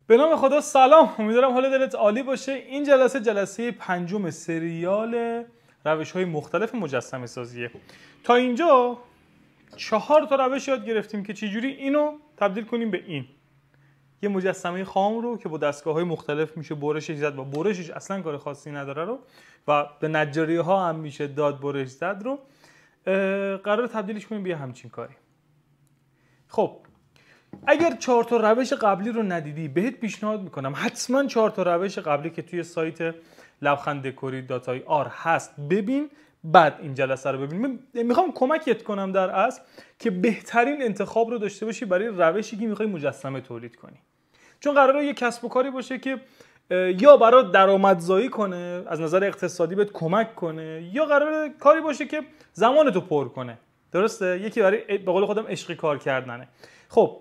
به نام خدا سلام، امیدوارم حال دلت عالی باشه. این جلسه پنجم سریال روش‌های مختلف مجسمه سازیه. تا اینجا 4 تا روش یاد گرفتیم که چجوری اینو تبدیل کنیم به این. یه مجسمه خام رو که با دستگاه‌های مختلف میشه برشش زد و برشش اصلا کار خاصی نداره رو و به نجاری‌ها هم میشه داد برش زد رو قرار تبدیلش کنیم به همچین کاری. خب اگر 4 تا روش قبلی رو ندیدی بهت پیشنهاد میکنم حتما 4 تا روش قبلی که توی سایت لبخند دکوری داتای آر هست ببین، بعد این جلسه رو ببین. میخوام کمکت کنم در اصل که بهترین انتخاب رو داشته باشی برای روشی که میخوای مجسمه تولید کنی. چون قراره یه کسب و کاری باشه که یا برای درآمدزایی کنه، از نظر اقتصادی بهت کمک کنه، یا قراره کاری باشه که زمانتو پر کنه. درسته؟ یکی برای به قول خودم عشقی کار کردنه. خب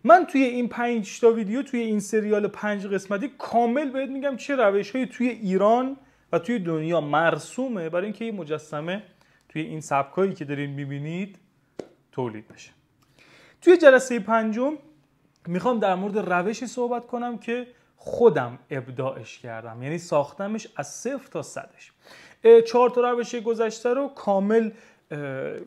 من توی این 5 تا ویدیو توی این سریال 5 قسمتی کامل بهت میگم چه روش‌هایی توی ایران و توی دنیا مرسومه برای اینکه یه مجسمه توی این سبکایی که دارین میبینید تولید بشه. توی جلسه 5 میخوام در مورد روشی صحبت کنم که خودم ابداعش کردم، یعنی ساختمش از 0 تا 100ش. 4 تا روش گذشته رو کامل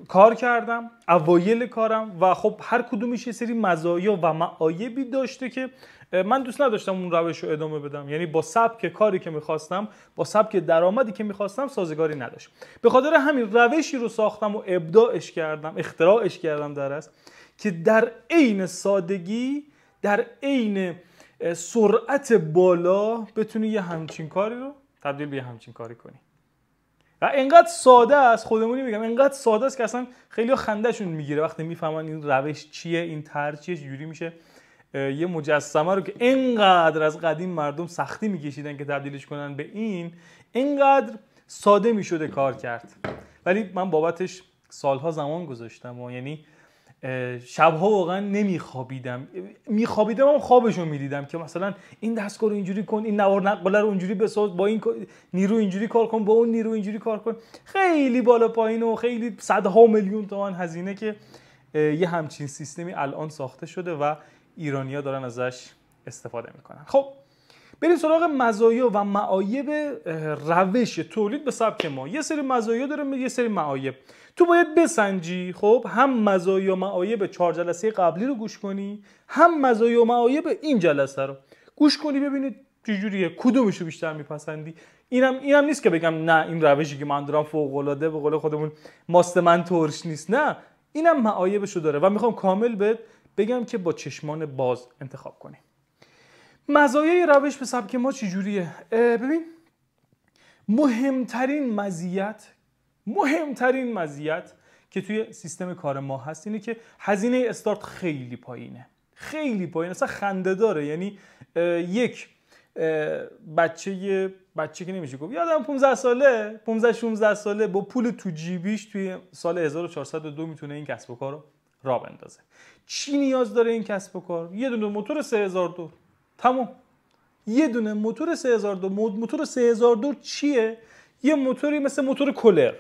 کار کردم، اوایل کارم، و خب هر کدومش یه سری مزایا و معایبی داشته که من دوست نداشتم اون روش رو ادامه بدم، یعنی با سبک کاری که میخواستم، با سبک درآمدی که میخواستم سازگاری نداشت. به خاطر همین روشی رو ساختم و ابداعش کردم، اختراعش کردم در اصل، که در عین سادگی، در عین سرعت بالا بتونی یه همچین کاری رو تبدیل به یه همچین کاری کنی. و اینقدر ساده است، خودمونی میگم اینقدر ساده است که اصلا خیلی خندهشون میگیره وقتی میفهمن این روش چیه، این طرح چیه، چجوری میشه یه مجسمه رو که اینقدر از قدیم مردم سختی میکشیدن که تبدیلش کنن به اینقدر ساده میشده کار کرد. ولی من بابتش سالها زمان گذاشتم و یعنی شبها واقعا نمیخوابیدم، میخوابیدم هم خوابشو میدیدم که مثلا این دستگاه رو اینجوری کن، این نوار نقاله رو اینجوری بساز، با این نیرو اینجوری کار کن، با اون نیرو اینجوری کار کن. خیلی بالا پایین و خیلی صدها میلیون تومان هزینه که یه همچین سیستمی الان ساخته شده و ایرانی‌ها دارن ازش استفاده میکنن. خب بریم سراغ مزایا و معایب روش تولید به سبک ما. یه سری مزایا داره، یه سری معایب. تو باید بسنجی، خب هم مزایا و معایب 4 جلسه قبلی رو گوش کنی، هم مزایا و معایب این جلسه رو گوش کنی، ببینید چجوریه، کدومش رو بیشتر میپسندی. اینم نیست که بگم نه این روشی که من دارم فوق العاده، به قول خودمون ماست من ترش نیست. نه، اینم معایبش رو داره و میخوام کامل بهت بگم که با چشمان باز انتخاب کنی. مزایای روش به سبک ما چجوریه؟ ببین، مهمترین مزیت که توی سیستم کار ما هست اینه که هزینه استارت خیلی پایینه، خیلی پایینه، اصلا خنده داره. یعنی یک بچه که نمیشه گفت یادم 15-16 ساله با پول تو جیبیش توی سال 1402 میتونه این کسب و کار رو راه بندازه. چی نیاز داره این کسب و کار؟ یه دونه موتور 3002، تمام. یه دونه موتور 3002. موتور 3002 چیه؟ یه موتوری مثل موتور کولر،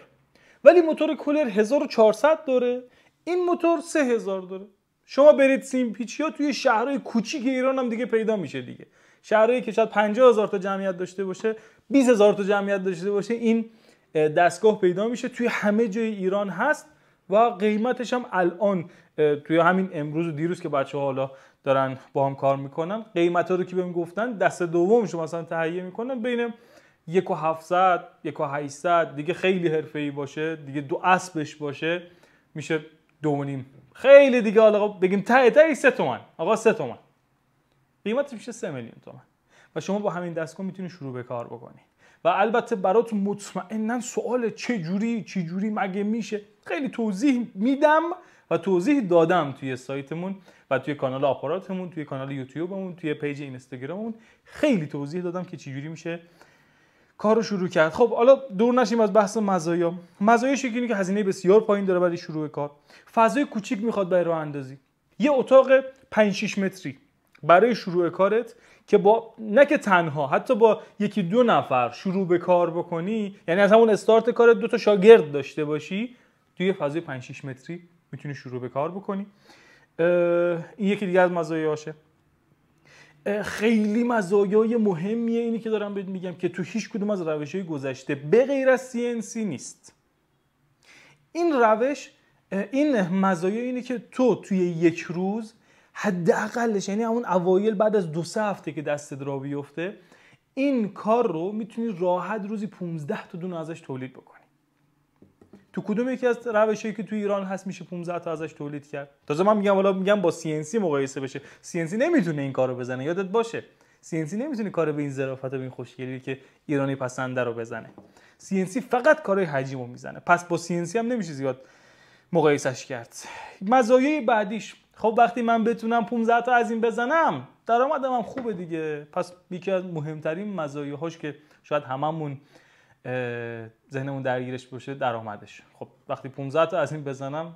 ولی موتور کولر 1400 داره، این موتور 3000 داره. شما برید سیمپیچیا توی شهرهای کوچیک ایران هم دیگه پیدا میشه دیگه. شهرهایی که شاید 50000 تا جمعیت داشته باشه، 20000 تا جمعیت داشته باشه، این دستگاه پیدا میشه. توی همه جای ایران هست و قیمتش هم الان توی همین امروز و دیروز که بچه‌ها حالا دارن با هم کار میکنن، قیمتا رو که بهم گفتن دست دومش مثلا تهیه میکنن بین 1700 1800، دیگه خیلی حرفه‌ای باشه دیگه 2 اسبش باشه میشه 2.5. خیلی دیگه حالا بگیم ته 3 تومن، آقا 3 تومن قیمتش میشه 3 میلیون تومن و شما با همین دستگاه میتونی شروع به کار بکنی. و البته براتون مطمئناً سوال چه جوری مگه میشه، خیلی توضیح میدم و توضیح دادم توی سایتمون و توی کانال آپاراتمون، توی کانال یوتیوبمون، توی پیج اینستاگراممون خیلی توضیح دادم که چجوری میشه کارو شروع کرد. خب حالا دور نشیم از بحث مزایا. مزایاش اینه که هزینه بسیار پایین داره برای شروع کار، فضای کوچیک میخواد برای راه اندازی، یه اتاق 5-6 متری برای شروع کارت که با نه که تنها، حتی با 1-2 نفر شروع به کار بکنی، یعنی از همون استارت کارت 2 تا شاگرد داشته باشی، توی فضای 5-6 متری میتونی شروع به کار بکنی. این یکی دیگه از مزایاشه. خیلی مزایای مهمیه اینی که دارم بهت میگم که تو هیچ کدوم از روش‌های گذشته به غیر از CNC نیست. این روش، این مزایای اینه که تو توی یک روز حداقلش، یعنی همون اوایل بعد از 2-3 هفته که دستت را بیفته، این کار رو میتونی راحت روزی 15 تا دونه ازش تولید بکنی. تو کدوم یکی از روشایی که تو ایران هست میشه 15 تا ازش تولید کرد؟ تازه من میگم با CNC مقایسه بشه. CNC نمیتونه این کارو بزنه، یادت باشه. CNC نمیتونه کار به این ظرافت و به این خوشگلی که ایرانی پسنده رو بزنه. CNC فقط کارهای حجیمو میزنه. پس با CNC هم نمیشه زیاد مقایسش کرد. مزایای بعدیش، خب وقتی من بتونم 15 تا از این بزنم، درآمدم هم خوبه دیگه. پس یکی از مهمترین مزایاهاش که شاید هممون ذهنمون درگیرش باشه، درآمدش. خب وقتی 15 تا از این بزنم،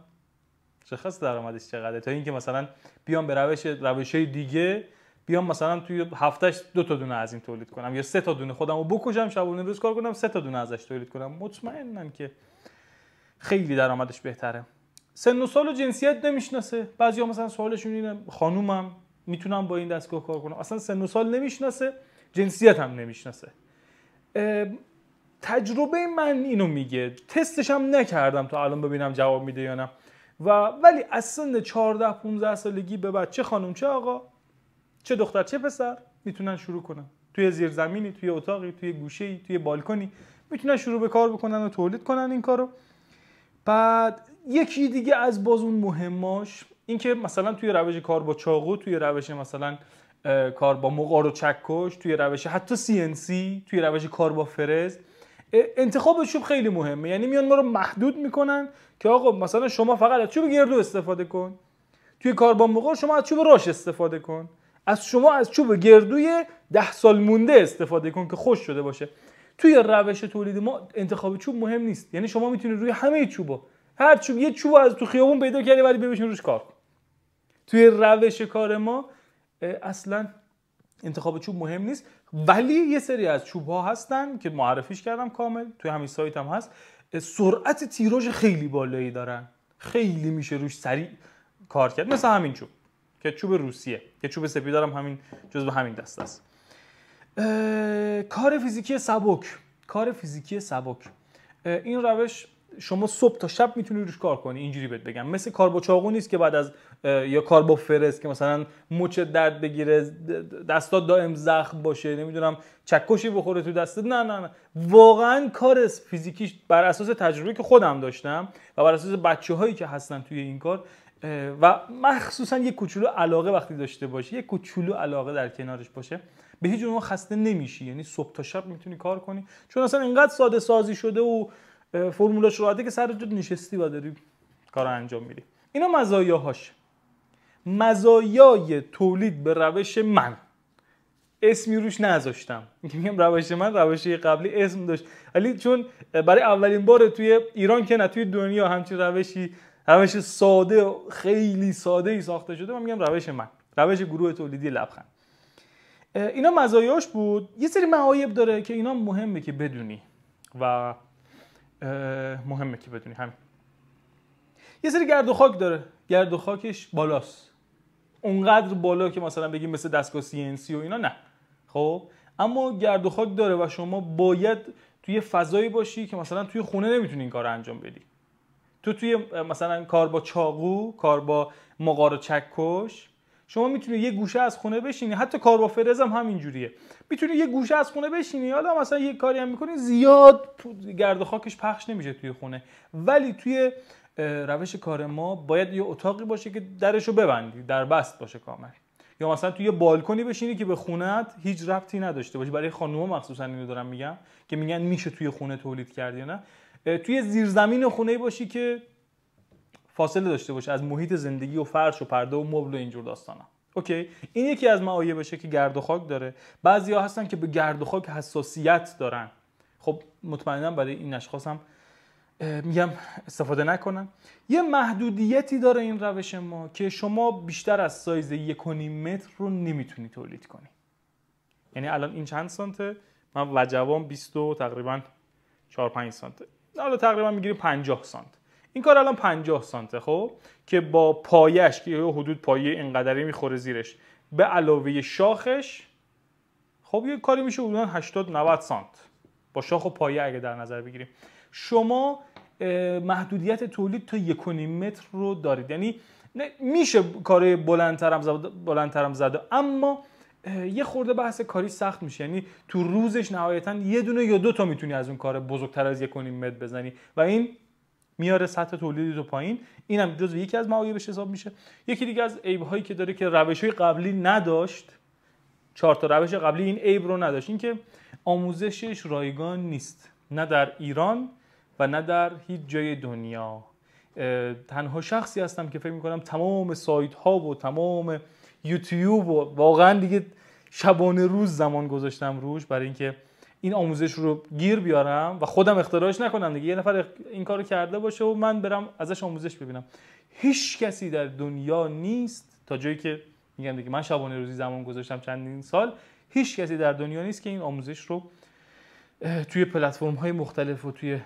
شخص درآمدش چقدره؟ تا اینکه مثلا بیام به روش‌های دیگه، بیام مثلا توی هفتهش 2 تا دونه از این تولید کنم یا 3 تا دونه خودمو بکشم، شبونه روز کار کنم 3 تا دونه ازش تولید کنم، مطمئنم که خیلی درآمدش بهتره. سن و سال و جنسیت نمیشناسه. بعضیا مثلا سوالشون اینه خانومم میتونم با این دستگاه کار کنم؟ اصلا سن و سال نمیشناسه، جنسیت هم نمیشناسه. تجربه من اینو میگه، تستش هم نکردم تا الان ببینم جواب میده یا نه، ولی از سن 14-15 سالگی به بعد چه خانم چه آقا، چه دختر چه پسر میتونن شروع کنن. توی زیرزمینی، توی اتاقی، توی گوشه‌ای، توی بالکنی میتونن شروع به کار بکنن و تولید کنن این کارو. بعد یکی دیگه از اون مهماش این که مثلا توی روش کار با چاقو، توی روش مثلا کار با مغار و چکش، توی روش حتی CNC، توی روش کار با فرز، انتخاب چوب خیلی مهمه. یعنی میان ما رو محدود میکنن که آقا مثلا شما فقط از چوب گردو استفاده کن، توی کار با مغار شما از چوب راش استفاده کن، شما از چوب گردوی 10 سال مونده استفاده کن که خوش شده باشه. توی روش تولید ما انتخاب چوب مهم نیست. یعنی شما میتونید روی همه چوبا، هر چوب، یه چوب از تو خیابون پیدا کردی ولی ببین روش کار کن. توی روش کار ما اصلا انتخاب چوب مهم نیست. ولی یه سری از چوب ها هستن که معرفیش کردم کامل، توی همین سایت هم هست، سرعت تیراژ خیلی بالایی دارن، خیلی میشه روش سریع کار کرد. مثل همین چوب که چوب روسیه، که چوب سپید دارم، همین جزو همین دسته است. کار فیزیکی سبک، این روش شما صبح تا شب میتونی روش کار کنی. اینجوری بهت بگم، مثل کار با چاقو نیست که بعد از یا کار با فرز که مثلا مچ درد بگیره، دستات دائم زخم باشه، نمیدونم چکشی بخوره تو دستت. نه، واقعا کار فیزیکیش بر اساس تجربه که خودم داشتم و بر اساس بچه‌هایی که هستن توی این کار و مخصوصا یک کوچولو علاقه وقتی داشته باشی، یک کوچولو علاقه در کنارش باشه، به هیچ عنوان خسته نمیشی. یعنی صبح تا شب میتونی کار کنی، چون اصلا اینقدر ساده سازی شده و فرمولش راحته که سر جات نشستی و داری کارو انجام میدی. اینا مزایاهاش. مزایای تولید به روش من، اسمی روش نذاشتم. میگم روش من، روش قبلی اسم داشت، ولی چون برای اولین بار توی ایران که نه توی دنیا همچین روش ساده، خیلی ساده ای ساخته شده، من میگم روش من، روش گروه تولیدی لبخند. اینا مزایاش بود. یه سری معایب داره که اینا مهمه که بدونی و همین. یه سری گرد و خاک داره. گرد و خاکش بالاست، اونقدر بالا که مثلا بگیم مثل دستگاه CNC و اینا نه. خب اما گرد و خاک داره و شما باید توی فضایی باشی که مثلا توی خونه نمیتونی این کار رو انجام بدی. توی مثلا کار با چاقو، کار با مغار و چکش، شما میتونی یه گوشه از خونه بشینی. حتی کار با فرز هم همینجوریه، میتونی یه گوشه از خونه بشینی، حالا مثلا یه کاری هم میکنی زیاد گرد و خاکش پخش نمیشه توی خونه. ولی توی روش کار ما باید یه اتاقی باشه که درشو ببندی، در بست باشه کامل، یا مثلا توی بالکنی بشینی که به خونه‌ات هیچ ربطی نداشته باشه. برای خانوما مخصوصا اینو دارم میگم که میگن میشه توی خونه تولید کرد یا نه. توی زیرزمین خونه باشی که فاصله داشته باشه از محیط زندگی و فرش و پرده و مبل و اینجور داستانا. اوکی، این یکی از معایبشه که گرد و خاک داره. بعضیا هستن که به گرد و خاک حساسیت دارن. خب مطمئنا برای این اشخاص هم میگم استفاده نکنن. یه محدودیتی داره این روش ما که شما بیشتر از سایز 1.5 متر رو نمیتونی تولید کنی. یعنی الان این چند سانته؟ من وجبام 20 تقریبا 4-5 سانته. حالا تقریبا میگیری 50 سانت. این کار الان 50 سانته. خب که با پایش که حدود پایه اینقدری میخوره زیرش به علاوه شاخش، خب یه کاری میشه حدوداً 80-90 سانت با شاخ و پایه اگه در نظر بگیریم. شما محدودیت تولید تا 1.5 متر رو دارید، یعنی میشه کار بلندترم زده، اما یه خورده بحث کاری سخت میشه، یعنی تو روزش نهایتاً یه دونه یا دو تا میتونی از اون کار بزرگتر از 1.5 متر بزنی و این میاره سطح تولیدی رو پایین. اینم جزو یکی از معایبش حساب میشه. یکی دیگه از عیب‌هایی که داره که روش‌های قبلی نداشت، 4 تا روش قبلی این عیب رو نداشت، این که آموزشش رایگان نیست، نه در ایران و نه در هیچ جای دنیا. تنها شخصی هستم که فکر میکنم تمام سایت ها و تمام یوتیوب و واقعا دیگه شبانه روز زمان گذاشتم روش برای اینکه این آموزش رو گیر بیارم و خودم اختراعش نکنم دیگه، یه نفر این کارو کرده باشه و من برم ازش آموزش ببینم. هیچ کسی در دنیا نیست، تا جایی که میگم دیگه من شبانه روزی زمان گذاشتم چندین سال، هیچ کسی در دنیا نیست که این آموزش رو توی پلتفرم های مختلف و توی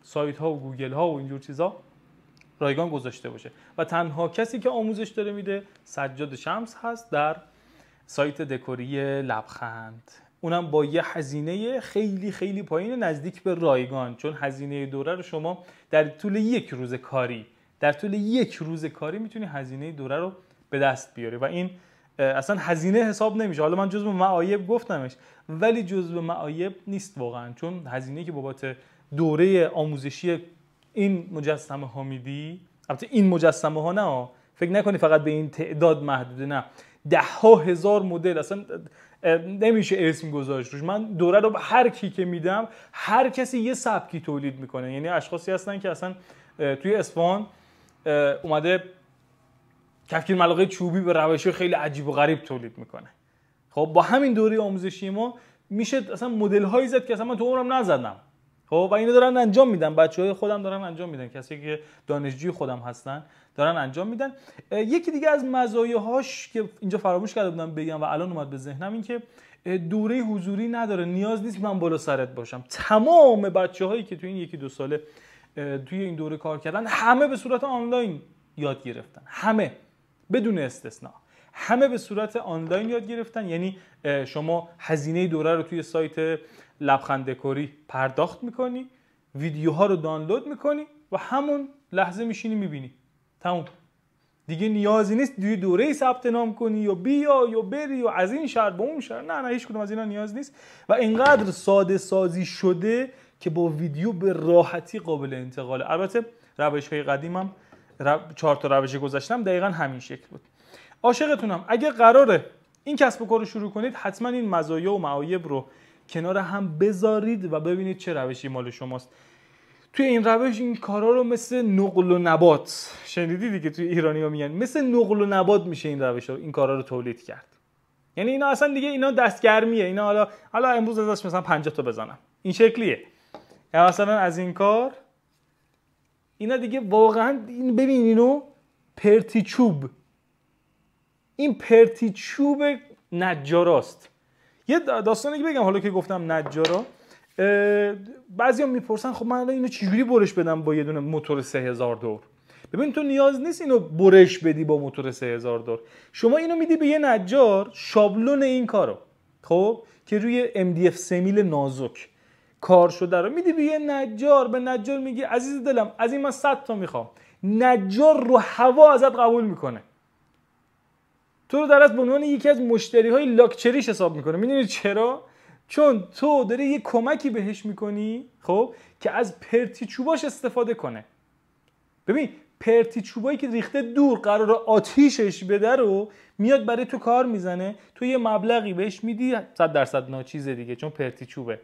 سایت ها و گوگل ها و اینجور چیزا رایگان گذاشته باشه و تنها کسی که آموزش داره میده سجاد شمس هست در سایت دکوری لبخند، اونم با یه هزینه خیلی خیلی پایین نزدیک به رایگان، چون هزینه دوره رو شما در طول یک روز کاری میتونی هزینه دوره رو به دست بیاری و این اصلا هزینه حساب نمیشه. حالا من جزو معایب گفتمش ولی جزو معایب نیست واقعا، چون هزینه‌ای که بابت دوره آموزشی این مجسمه ها میدی، البته این مجسمه ها نه، فکر نکنی فقط به این تعداد محدوده، نه، 10,000 مدل، اصلا نمیشه اسم گذاشت روش. من دوره رو به هر کی که میدم هر کسی یه سبکی تولید میکنه، یعنی اشخاصی هستن که اصلا توی اصفهان اومده کفگیر ملاقه چوبی به روش‌های خیلی عجیب و غریب تولید میکنه. خب با همین دوره آموزشی ما میشه اصلا مدل هایی زد که اصلا من تو عمرم نزدم. خب و اینو دارن انجام میدن، بچهای خودم دارن انجام میدن، کسی که دانشجوی خودم هستن دارن انجام میدن. یکی دیگه از مزایاهاش که اینجا فراموش کرده بودم بگم و الان اومد به ذهنم، این که دوره حضوری نداره، نیاز نیست من بالا سرت باشم. تمام بچه‌هایی که تو این 1-2 ساله توی این دوره کار کردن همه به صورت آنلاین یاد گرفتن، همه بدون استثنا، همه به صورت آنلاین یاد گرفتن. یعنی شما هزینه دوره رو توی سایت لبخند دکوری پرداخت میکنی، ویدیوها رو دانلود میکنی و همون لحظه میشینی میبینی، تموم. دیگه نیازی نیست توی دوره ثبت نام کنی یا بیا یا بری یا از این شهر به اون شهر، نه هیچ کدوم از اینا نیاز نیست و اینقدر ساده سازی شده که با ویدیو به راحتی قابل انتقاله. البته روش‌های قدیمم 4 تا روش گذاشتم دقیقاً همین شکل بود. عاشقتونم. اگه قراره این کسب و کار رو شروع کنید حتما این مزایا و معایب رو کنار هم بذارید و ببینید چه روشی مال شماست. توی این روش این کارا رو مثل نقل و نبات، شنیدی دیگه توی ایرانی‌ها میگن مثل نقل و نبات میشه این روش رو، این کارا رو تولید کرد. یعنی اینا اصلا دیگه اینا دستگرمیه، اینا حالا امروز ازش مثلا 50 تا بزنم، این شکلیه. یا مثلا از این کار اینا دیگه واقعا ببین اینو پرتی چوب، این پرتی چوب نجاراست. یه داستانی بگم حالا که گفتم نجارا، بعضیا میپرسن خب من اینو چجوری برش بدم با یه دونه موتور 3000 دور. ببین تو نیاز نیست اینو برش بدی با موتور 3000 دور، شما اینو میدی به یه نجار، شابلون این کارو خب که روی MDF 3 میل نازک کار شده رو میدی به یه نجار، به نجار میگی عزیز دلم از این من 100 تا میخوام، نجار رو هوا ازت قبول میکنه، تو رو در از به عنوان یکی از مشتریهای لاکچریش حساب میکنه. میدونید چرا؟ چون تو داری یه کمکی بهش میکنی خب که از پرتی چوباش استفاده کنه. ببین پرتی چوبایی که ریخته دور قراره آتیشش بده رو میاد برای تو کار میزنه، تو یه مبلغی بهش میدی 100% ناچیزه دیگه چون پرتی چوبه،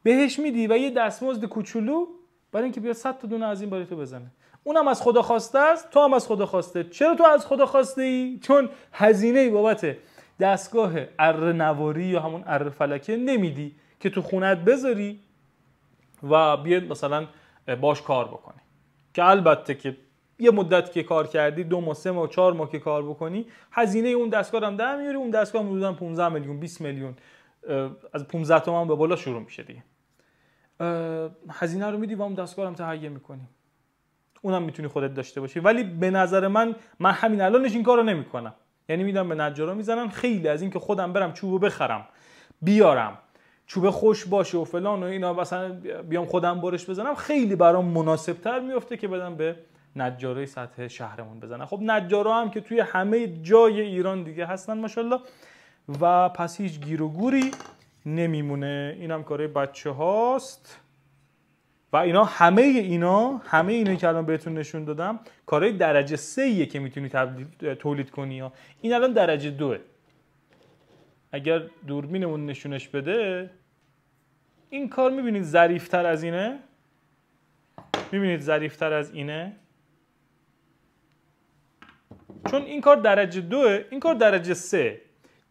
بهش میدی و یه دستمزد کوچولو برای اینکه بیاد 100 تا دونه از این برای تو بزنه. اونم از خدا خواسته است، تو هم از خدا خواسته. چرا تو از خدا خواسته ای؟ چون هزینه بابت دستگاه اره نواری یا همون اره فلکه نمیدی که تو خونت بذاری و بیاد مثلا باش کار بکنی، که البته که یه مدت که کار کردی 2 ماه 3 ماه 4 ماه که کار بکنی هزینه اون دستگاه هم در میاری. اون دستگاه حدودا 15 میلیون 20 میلیون از 15 تومن به بالا شروع میشه دیگه. هزینه رو میدی و اون دستگاه هم تهیه میکنی، اونم میتونی خودت داشته باشی. ولی به نظر من همین الانش این کارو نمیکنم، یعنی میدم به نجارا میزنن. خیلی از این که خودم برم چوبو بخرم بیارم چوب خوش باشه و فلان و اینا مثلا بیام خودم برش بزنم، خیلی برام مناسب‌تر میفته که بدم به نجارای سطح شهرمون بزنن. خب نجارا هم که توی همه جای ایران دیگه هستن ماشاءالله و پس هیچ گیر و گوری نمیمونه. اینم کارهای بچه هاست و اینا همه اینا که الان بهتون نشون دادم کارهای درجه 3 که میتونی تولید کنی ها. این الان درجه 2. اگر دوربینمون نشونش بده این کار میبینید ظریف‌تر از اینه، میبینید ظریف‌تر از اینه، چون این کار درجه 2، این کار درجه 3.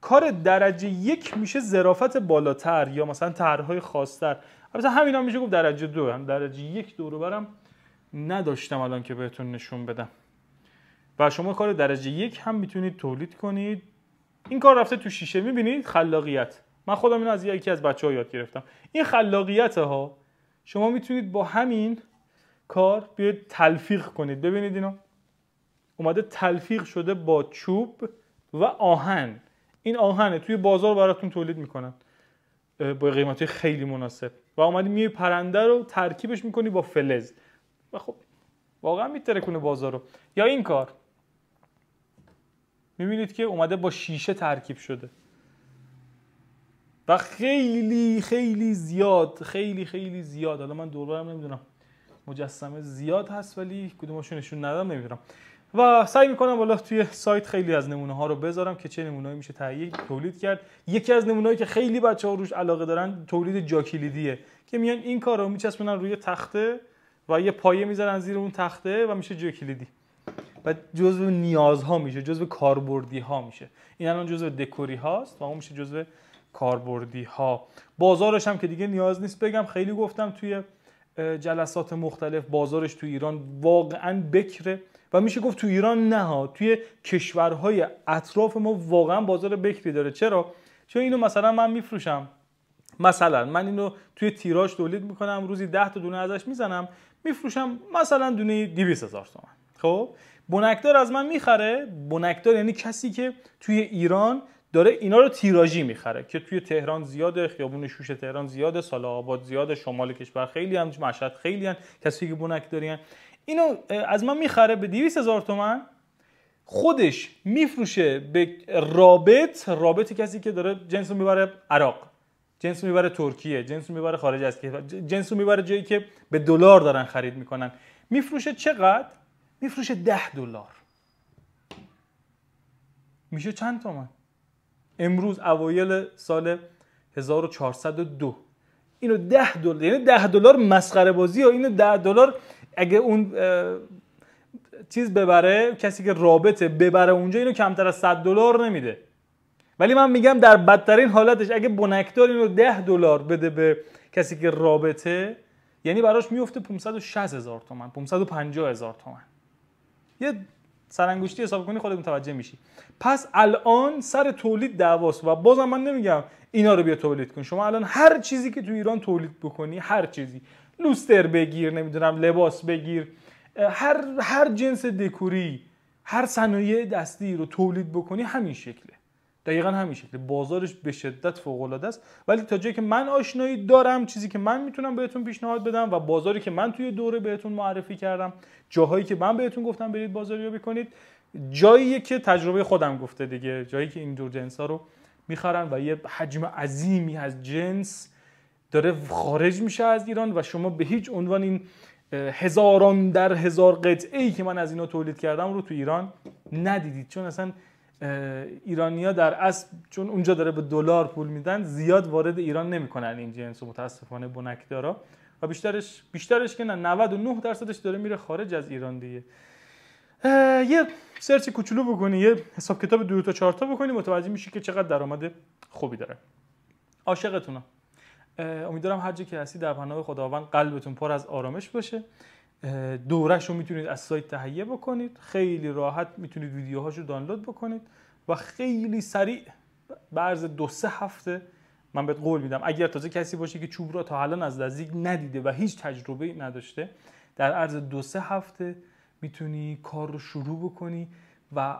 کار درجه 1 میشه ظرافت بالاتر یا مثلا طرح‌های خاص‌تر. البته همینا میشه گفت درجه 2. هم درجه 1 دور و برم نداشتم الان که بهتون نشون بدم. و شما کار درجه 1 هم میتونید تولید کنید. این کار رفته تو شیشه، میبینید خلاقیت. من خودم اینو از یکی از بچه‌ها یاد گرفتم. این خلاقیت ها شما میتونید با همین کار بیاید تلفیق کنید. ببینید اینا اومده تلفیق شده با چوب و آهن. این آهنه توی بازار براتون تولید میکنن با قیمتی خیلی مناسب و اومدی میای پرنده رو ترکیبش میکنی با فلز و خب واقعا میترکونه بازار رو. یا این کار میبینید که اومده با شیشه ترکیب شده و خیلی خیلی زیاد، خیلی خیلی زیاد. حالا من دوربرم نمیدونم مجسمه زیاد هست ولی کدومشون نشون ندادم نمیدونم. و سعی میکنم والا توی سایت خیلی از نمونه ها رو بذارم که چه نمونه‌ای میشه تولید کرد. یکی از نمونه‌هایی که خیلی بچه‌ها روش علاقه دارن تولید جاکلیدیه که میان این کارو میچسبونن روی تخته و یه پایه میذارن زیر اون تخته و میشه جاکلیدی و جزو نیازها میشه، جزو کاربردی ها میشه. این الان جزو دکوری هاست و اون میشه جزو کاربردی ها. بازارش هم که دیگه نیاز نیست بگم، خیلی گفتم توی جلسات مختلف بازارش توی ایران واقعا بکره و میشه گفت توی ایران نه ها، توی کشورهای اطراف ما واقعا بازار بکری داره. چرا؟ چون اینو مثلا من میفروشم، مثلا من اینو توی تیراژ تولید میکنم، روزی 10 تا دونه ازش میزنم، میفروشم مثلا دونه 200,000 تومان. خب بنکدار از من میخره. بنکدار یعنی کسی که توی ایران داره اینا رو تیراژی میخره که توی تهران زیاده، خیابون شوش تهران زیاده، سالار آباد زیاده، شمال کشور خیلی هم، مشهد خیلی هم کسی که بنکدارین. اینو از من میخره به 200,000 تومان، خودش میفروشه به رابط کسی که داره جنس رو میبره عراق، جنس رو میبره ترکیه، جنس رو میبره خارج از کشور، جنس رو میبره جایی که به دلار دارن خرید میکنن. میفروشه چقدر؟ میفروشه $10. میشه چند تومان؟ امروز اوایل سال 1402 اینو $10، یعنی $10 مسخره بازی ها. اینو $10 اگه اون چیز ببره، کسی که رابطه ببره اونجا، اینو کمتر از $100 نمیده. ولی من میگم در بدترین حالتش اگه بنکدار اینو $10 بده به کسی که رابطه، یعنی براش میفته 560,000 تومان، 550,000 تومان. یه سرانگشتی حساب کنی خودت متوجه میشی. پس الان سر تولید دعواست و بازم من نمیگم اینا رو بیا تولید کن. شما الان هر چیزی که تو ایران تولید بکنی، هر چیزی، لوستر بگیر، نمیدونم لباس بگیر، هر جنس دکوری، هر صنایع دستی رو تولید بکنی همین شکله، دقیقاً همین شکله. بازارش به شدت فوق العاده است. ولی تا جایی که من آشنایی دارم، چیزی که من میتونم بهتون پیشنهاد بدم و بازاری که من توی دوره بهتون معرفی کردم، جاهایی که من بهتون گفتم برید بازاریابی کنید، جاییه که تجربه خودم گفته دیگه، جایی که این دور جنسا رو میخرن و یه حجم عظیمی از جنس داره خارج میشه از ایران و شما به هیچ عنوان این هزاران در هزار قطعه‌ای که من از اینا تولید کردم رو تو ایران ندیدید. چون اصلا ایرانی‌ها در اصل چون اونجا داره به دلار پول میدن، زیاد وارد ایران نمیکنن این جنس، متاسفانه بنکدارا، و بیشترش که نه 99% داره میره خارج از ایران دیگه. یه سرچ کوچولو بکنی، یه حساب کتاب 2 تا 4 تا بکنی، متوجه میشی که چقدر درآمد خوبی داره. عاشقتونم. امیدوارم هر جا که هستی در پناه خداوند قلبتون پر از آرامش باشه. دوره‌ش رو میتونید از سایت تهیه بکنید، خیلی راحت میتونید ویدیوهاشو دانلود بکنید و خیلی سریع به عرض 2-3 هفته من بهت قول میدم، اگر تازه کسی باشه که چوب را تا الان از نزدیک ندیده و هیچ تجربه‌ای نداشته، در عرض 2-3 هفته میتونی کار رو شروع بکنی و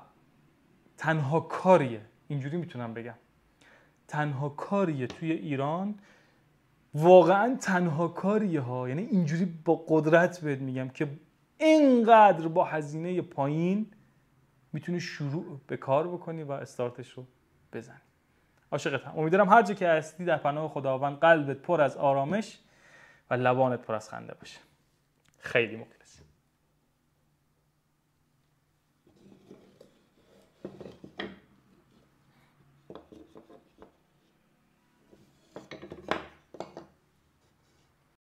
تنها کاریه، اینجوری میتونم بگم، تنها کاریه توی ایران، واقعا تنها کاریه ها، یعنی اینجوری با قدرت بهت میگم که اینقدر با هزینه پایین میتونی شروع به کار بکنی و استارتش رو بزنی. عاشقتم. امیدوارم هر جا که هستی در پناه خداوند قلبت پر از آرامش و لبانت پر از خنده باشه. خیلی مخلصم.